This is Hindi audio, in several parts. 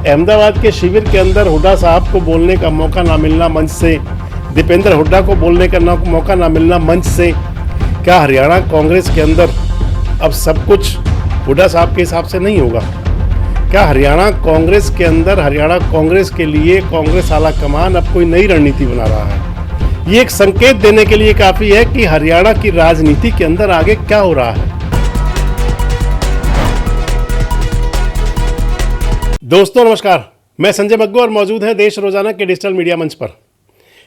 अहमदाबाद के शिविर के अंदर हुड्डा साहब को बोलने का मौका ना मिलना मंच से, दीपेंद्र हुड्डा को बोलने का मौका ना मिलना मंच से, क्या हरियाणा कांग्रेस के अंदर अब सब कुछ हुड्डा साहब के हिसाब से नहीं होगा? क्या हरियाणा कांग्रेस के अंदर, हरियाणा कांग्रेस के लिए कांग्रेस आला कमान अब कोई नई रणनीति बना रहा है? ये एक संकेत देने के लिए काफ़ी है कि हरियाणा की राजनीति के अंदर आगे क्या हो रहा है। दोस्तों नमस्कार, मैं संजय मग्गू और मौजूद है देश रोजाना के डिजिटल मीडिया मंच पर।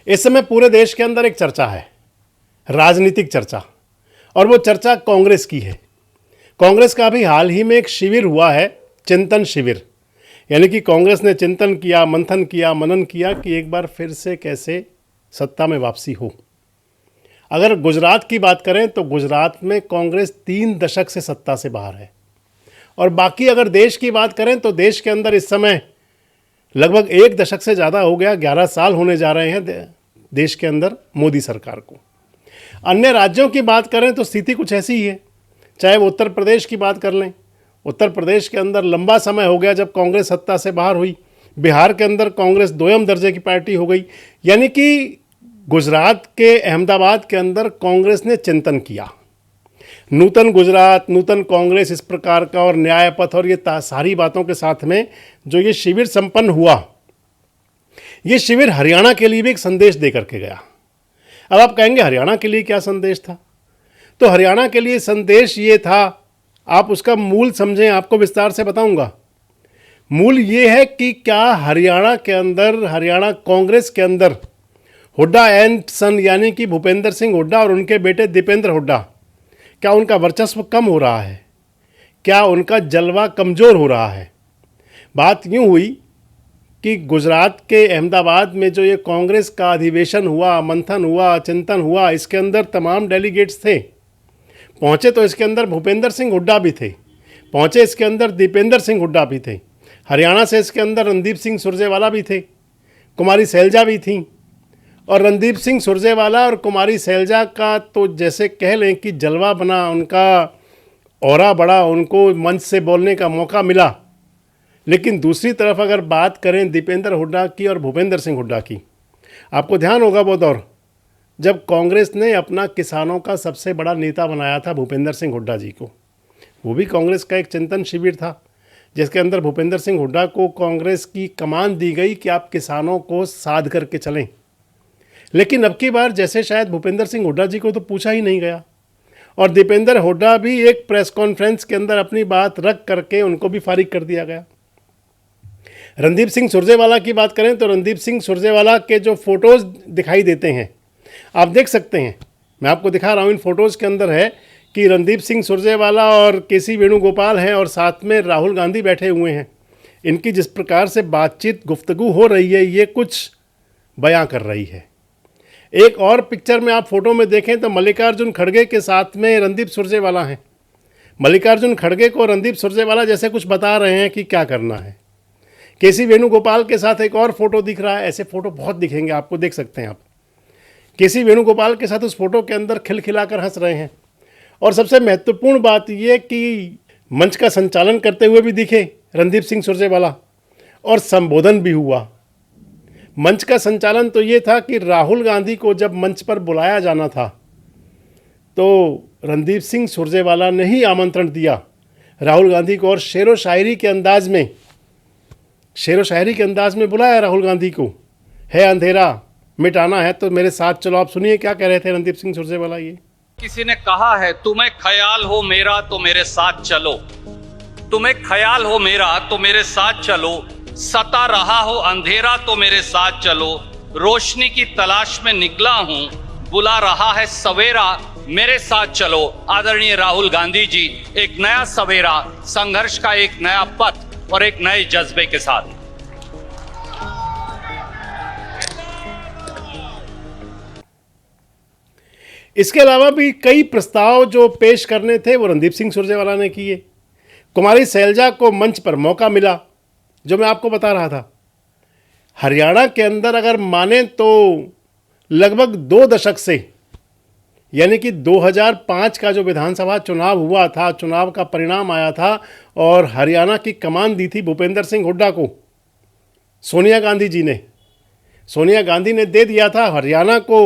इस समय पूरे देश के अंदर एक चर्चा है, राजनीतिक चर्चा, और वो चर्चा कांग्रेस की है। कांग्रेस का भी हाल ही में एक शिविर हुआ है, चिंतन शिविर, यानी कि कांग्रेस ने चिंतन किया, मंथन किया, मनन किया कि एक बार फिर से कैसे सत्ता में वापसी हो। अगर गुजरात की बात करें तो गुजरात में कांग्रेस 3 दशक से सत्ता से बाहर है, और बाकी अगर देश की बात करें तो देश के अंदर इस समय लगभग 1 दशक से ज़्यादा हो गया, 11 साल होने जा रहे हैं देश के अंदर मोदी सरकार को। अन्य राज्यों की बात करें तो स्थिति कुछ ऐसी ही है। चाहे वो उत्तर प्रदेश की बात कर लें, उत्तर प्रदेश के अंदर लंबा समय हो गया जब कांग्रेस सत्ता से बाहर हुई। बिहार के अंदर कांग्रेस 2ym दर्जे की पार्टी हो गई। यानी कि गुजरात के अहमदाबाद के अंदर कांग्रेस ने चिंतन किया, नूतन गुजरात, नूतन कांग्रेस, इस प्रकार का, और न्याय पथ और ये सारी बातों के साथ में जो ये शिविर संपन्न हुआ, ये शिविर हरियाणा के लिए भी एक संदेश दे करके गया। अब आप कहेंगे हरियाणा के लिए क्या संदेश था? तो हरियाणा के लिए संदेश ये था, आप उसका मूल समझें, आपको विस्तार से बताऊंगा। मूल ये है कि क्या हरियाणा के अंदर, हरियाणा कांग्रेस के अंदर हुड्डा एंड सन यानी कि भूपेंद्र सिंह हुड्डा और उनके बेटे दीपेंद्र हुड्डा, क्या उनका वर्चस्व कम हो रहा है? क्या उनका जलवा कमज़ोर हो रहा है? बात यूँ हुई कि गुजरात के अहमदाबाद में जो ये कांग्रेस का अधिवेशन हुआ, मंथन हुआ, चिंतन हुआ, इसके अंदर तमाम डेलीगेट्स थे। पहुँचे तो इसके अंदर भूपेंद्र सिंह हुड्डा भी थे, पहुँचे इसके अंदर दीपेंद्र सिंह हुड्डा भी थे, हरियाणा से इसके अंदर रणदीप सिंह सुरजेवाला भी थे, कुमारी सैलजा भी थी। और रणदीप सिंह सुरजेवाला और कुमारी सैलजा का तो जैसे कह लें कि जलवा बना, उनका ऑरा बढ़ा, उनको मंच से बोलने का मौका मिला। लेकिन दूसरी तरफ अगर बात करें दीपेंद्र हुड्डा की और भूपेंद्र सिंह हुड्डा की, आपको ध्यान होगा वो दौर जब कांग्रेस ने अपना किसानों का सबसे बड़ा नेता बनाया था भूपेंद्र सिंह हुड्डा जी को। वो भी कांग्रेस का एक चिंतन शिविर था, जिसके अंदर भूपेंद्र सिंह हुड्डा को कांग्रेस की कमान दी गई कि आप किसानों को साध करके चलें। लेकिन अब की बार जैसे शायद भूपेंद्र सिंह हुड्डा जी को तो पूछा ही नहीं गया, और दीपेंद्र हुड्डा भी एक प्रेस कॉन्फ्रेंस के अंदर अपनी बात रख करके उनको भी फारिग कर दिया गया। रणदीप सिंह सुरजेवाला की बात करें तो रणदीप सिंह सुरजेवाला के जो फोटोज़ दिखाई देते हैं, आप देख सकते हैं, मैं आपको दिखा रहा हूँ, इन फोटोज़ के अंदर है कि रणदीप सिंह सुरजेवाला और केसी वेणुगोपाल हैं और साथ में राहुल गांधी बैठे हुए हैं। इनकी जिस प्रकार से बातचीत, गुफ्तगू हो रही है, ये कुछ बयां कर रही है। एक और पिक्चर में आप फोटो में देखें तो मल्लिकार्जुन खड़गे के साथ में रणदीप सुरजेवाला हैं। मल्लिकार्जुन खड़गे को रणदीप सुरजेवाला जैसे कुछ बता रहे हैं कि क्या करना है। केसी वेणुगोपाल के साथ एक और फोटो दिख रहा है। ऐसे फोटो बहुत दिखेंगे आपको, देख सकते हैं आप। केसी वेणुगोपाल के साथ उस फोटो के अंदर खिलखिलाकर हंस रहे हैं। और सबसे महत्वपूर्ण बात यह कि मंच का संचालन करते हुए भी दिखे रणदीप सिंह सुरजेवाला, और संबोधन भी हुआ। मंच का संचालन तो ये था कि राहुल गांधी को जब मंच पर बुलाया जाना था तो रणदीप सिंह सुरजेवाला ने ही आमंत्रण दिया राहुल गांधी को, और शेरो शायरी के अंदाज में बुलाया राहुल गांधी को। है अंधेरा मिटाना है तो मेरे साथ चलो। आप सुनिए क्या कह रहे थे रणदीप सिंह सुरजेवाला। ये किसी ने कहा है, तुम्हें ख्याल हो मेरा तो मेरे साथ चलो, तुम्हें ख्याल हो मेरा तो मेरे साथ चलो, सता रहा हो अंधेरा तो मेरे साथ चलो, रोशनी की तलाश में निकला हूं, बुला रहा है सवेरा, मेरे साथ चलो। आदरणीय राहुल गांधी जी, एक नया सवेरा, संघर्ष का एक नया पथ और एक नए जज्बे के साथ। इसके अलावा भी कई प्रस्ताव जो पेश करने थे वो रणदीप सिंह सुरजेवाला ने किए। कुमारी सैलजा को मंच पर मौका मिला, जो मैं आपको बता रहा था। हरियाणा के अंदर अगर माने तो लगभग 2 दशक से, यानी कि 2005 का जो विधानसभा चुनाव हुआ था, चुनाव का परिणाम आया था और हरियाणा की कमान दी थी भूपेंद्र सिंह हुड्डा को, सोनिया गांधी ने दे दिया था हरियाणा को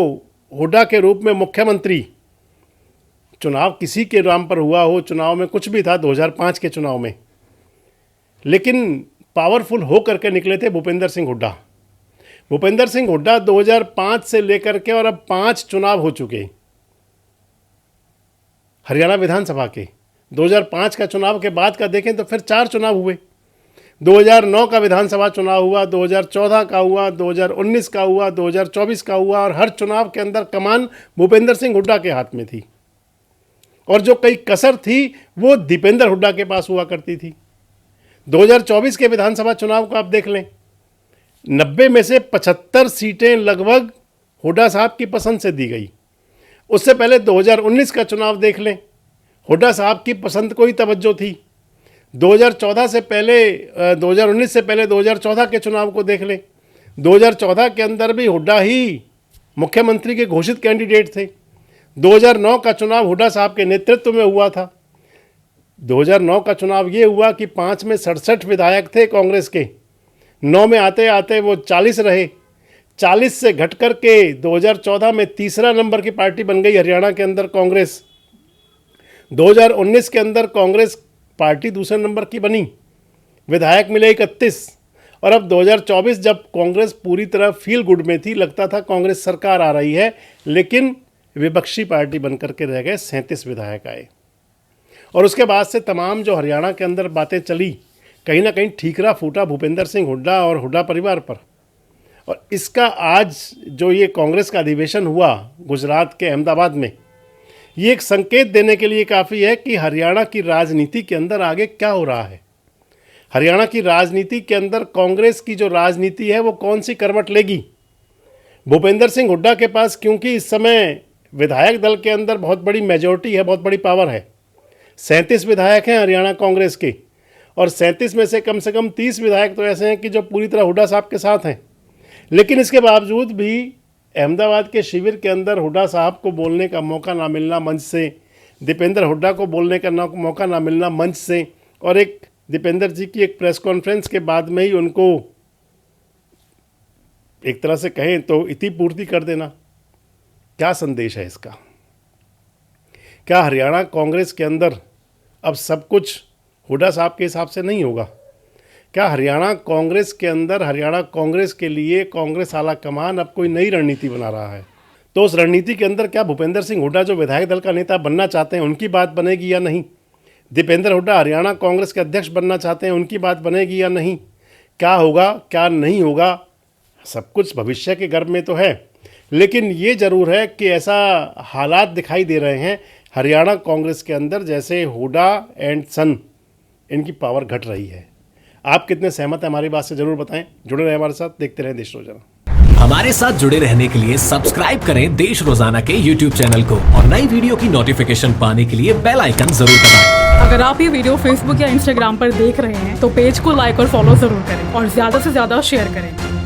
हुड्डा के रूप में मुख्यमंत्री। चुनाव किसी के नाम पर हुआ हो, चुनाव में कुछ भी था 2005 के चुनाव में, लेकिन पावरफुल हो करके निकले थे भूपेंद्र सिंह हुड्डा। भूपेंद्र सिंह हुड्डा 2005 से लेकर के और अब 5 चुनाव हो चुके हरियाणा विधानसभा के। 2005 का चुनाव के बाद का देखें तो फिर 4 चुनाव हुए। 2009 का विधानसभा चुनाव हुआ, 2014 का हुआ, 2019 का हुआ, 2024 का हुआ, और हर चुनाव के अंदर कमान भूपेंद्र सिंह हुड्डा के हाथ में थी, और जो कई कसर थी वो दीपेंद्र हुड्डा के पास हुआ करती थी। 2024 के विधानसभा चुनाव को आप देख लें, 90 में से 75 सीटें लगभग हुड्डा साहब की पसंद से दी गई। उससे पहले 2019 का चुनाव देख लें, हुड्डा साहब की पसंद को ही तवज्जो थी। 2019 से पहले 2014 के चुनाव को देख लें, 2014 के अंदर भी हुड्डा ही मुख्यमंत्री के घोषित कैंडिडेट थे। 2009 का चुनाव हुड्डा साहब के नेतृत्व में हुआ था। 2009 का चुनाव ये हुआ कि 5 में 67 विधायक थे कांग्रेस के, 9 में आते आते वो 40 रहे। 40 से घट कर के 2014 में तीसरा नंबर की पार्टी बन गई हरियाणा के अंदर कांग्रेस। 2019 के अंदर कांग्रेस पार्टी दूसरे नंबर की बनी, विधायक मिले 31, और अब 2024 जब कांग्रेस पूरी तरह फील गुड में थी, लगता था कांग्रेस सरकार आ रही है, लेकिन विपक्षी पार्टी बनकर के रह गए, 37 विधायक आए। और उसके बाद से तमाम जो हरियाणा के अंदर बातें चली, कहीं ना कहीं ठीकरा फूटा भूपेंद्र सिंह हुड्डा और हुड्डा परिवार पर। और इसका आज जो ये कांग्रेस का अधिवेशन हुआ गुजरात के अहमदाबाद में, ये एक संकेत देने के लिए काफ़ी है कि हरियाणा की राजनीति के अंदर आगे क्या हो रहा है। हरियाणा की राजनीति के अंदर कांग्रेस की जो राजनीति है वो कौन सी करवट लेगी। भूपेंद्र सिंह हुड्डा के पास क्योंकि इस समय विधायक दल के अंदर बहुत बड़ी मेजॉरिटी है, बहुत बड़ी पावर है, 37 विधायक हैं हरियाणा कांग्रेस के, और 37 में से कम 30 विधायक तो ऐसे हैं कि जो पूरी तरह हुड्डा साहब के साथ हैं। लेकिन इसके बावजूद भी अहमदाबाद के शिविर के अंदर हुड्डा साहब को बोलने का मौका ना मिलना मंच से, दीपेंद्र हुड्डा को बोलने का मौका ना मिलना मंच से, और एक दीपेंद्र जी की एक प्रेस कॉन्फ्रेंस के बाद में ही उनको एक तरह से कहें तो इति पूर्ति कर देना, क्या संदेश है इसका। क्या हरियाणा कांग्रेस के अंदर अब सब कुछ हुड्डा साहब के हिसाब से नहीं होगा? क्या हरियाणा कांग्रेस के अंदर, हरियाणा कांग्रेस के लिए कांग्रेस आला कमान अब कोई नई रणनीति बना रहा है? तो उस रणनीति के अंदर क्या भूपेंद्र सिंह हुड्डा जो विधायक दल का नेता बनना चाहते हैं उनकी बात बनेगी या नहीं? दीपेंद्र हुड्डा हरियाणा कांग्रेस के अध्यक्ष बनना चाहते हैं, उनकी बात बनेगी या नहीं? क्या होगा क्या नहीं होगा, सब कुछ भविष्य के गर्भ में तो है, लेकिन ये ज़रूर है कि ऐसा हालात दिखाई दे रहे हैं हरियाणा कांग्रेस के अंदर जैसे हुड्डा एंड सन इनकी पावर घट रही है। आप कितने सहमत हैं हमारी बात से जरूर बताएं। जुड़े रहें हमारे साथ, देखते रहें देश रोजाना। हमारे साथ जुड़े रहने के लिए सब्सक्राइब करें देश रोजाना के YouTube चैनल को, और नई वीडियो की नोटिफिकेशन पाने के लिए बेल आइकन जरूर दबाएं। अगर आप ये वीडियो Facebook या Instagram पर देख रहे हैं तो पेज को लाइक और फॉलो जरूर करें और ज्यादा से ज्यादा शेयर करें।